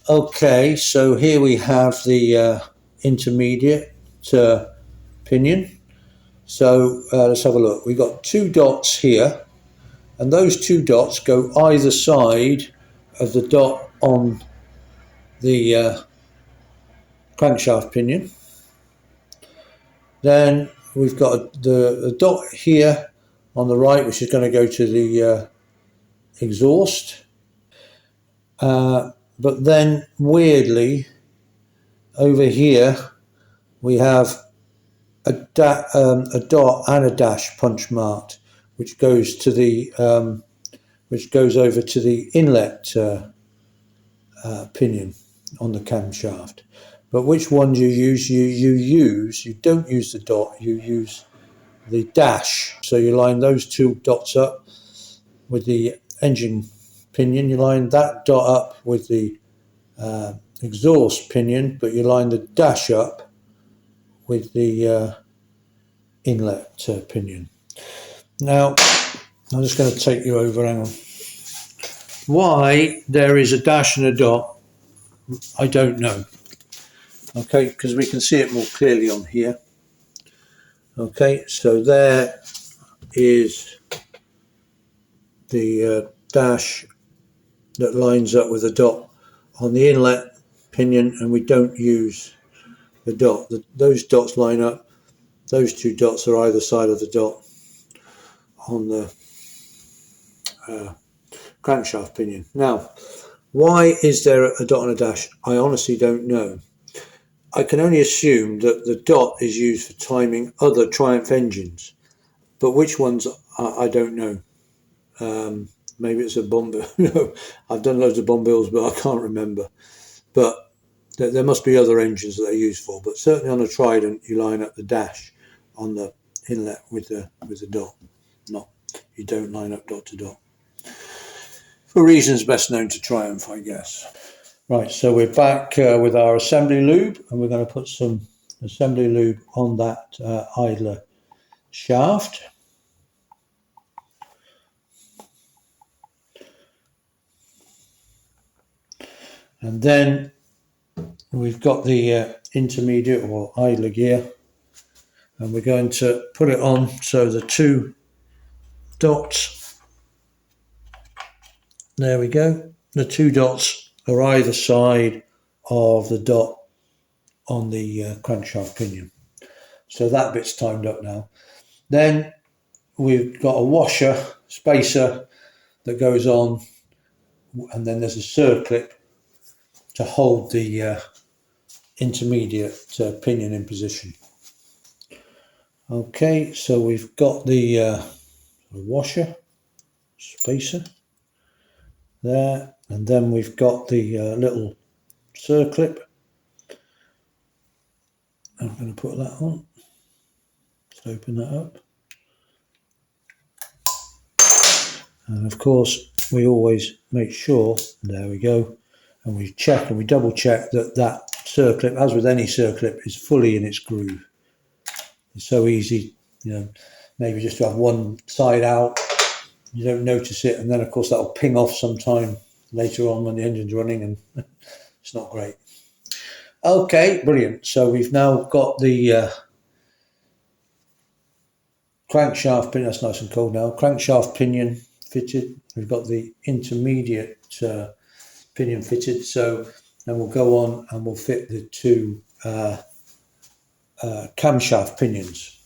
Okay, so here we have the intermediate pinion. So let's have a look. We've got two dots here, and those two dots go either side of the dot on the crankshaft pinion. Then we've got the dot here on the right, which is going to go to the exhaust. But then weirdly, over here we have a dot and a dash punch marked, which goes to the which goes over to the inlet pinion on the camshaft. But which one you use? You don't use the dot, you use the dash. So you line those two dots up with the engine pinion, you line that dot up with the exhaust pinion, but you line the dash up with the inlet pinion. Now, I'm just going to take you over, hang on. Why there is a dash and a dot, I don't know. Okay, because we can see it more clearly on here. Okay, so there is the dash that lines up with the dot on the inlet pinion, and we don't use the dot. Those dots line up. Those two dots are either side of the dot on the crankshaft pinion. Now, why is there a dot and a dash? I honestly don't know. I can only assume that the dot is used for timing other Triumph engines, but which ones I don't know. Maybe it's a Bombil. No, I've done loads of Bombils, but I can't remember. But there must be other engines that they're used for. But certainly on a Trident, you line up the dash on the inlet with the dot. You don't line up dot to dot, for reasons best known to Triumph, I guess. Right, so we're back with our assembly lube, and we're going to put some assembly lube on that idler shaft. And then we've got the intermediate or idler gear, and we're going to put it on so the two dots, there we go, the two dots are either side of the dot on the crankshaft pinion. So that bit's timed up now. Then we've got a washer spacer that goes on, and then there's a circlip to hold the intermediate pinion in position. Okay, so we've got the washer spacer there, and then we've got the little circlip. I'm going to put that on. Let's open that up. And of course, we always make sure, there we go, and we check and we double check that that circlip, as with any circlip, is fully in its groove. It's so easy, you know, maybe just to have one side out, you don't notice it, and then of course that'll ping off sometime later on when the engine's running, and it's not great. Okay, brilliant. So we've now got the crankshaft pinion, that's nice and cold now, crankshaft pinion fitted. We've got the intermediate pinion fitted, so then we'll go on and we'll fit the two camshaft pinions.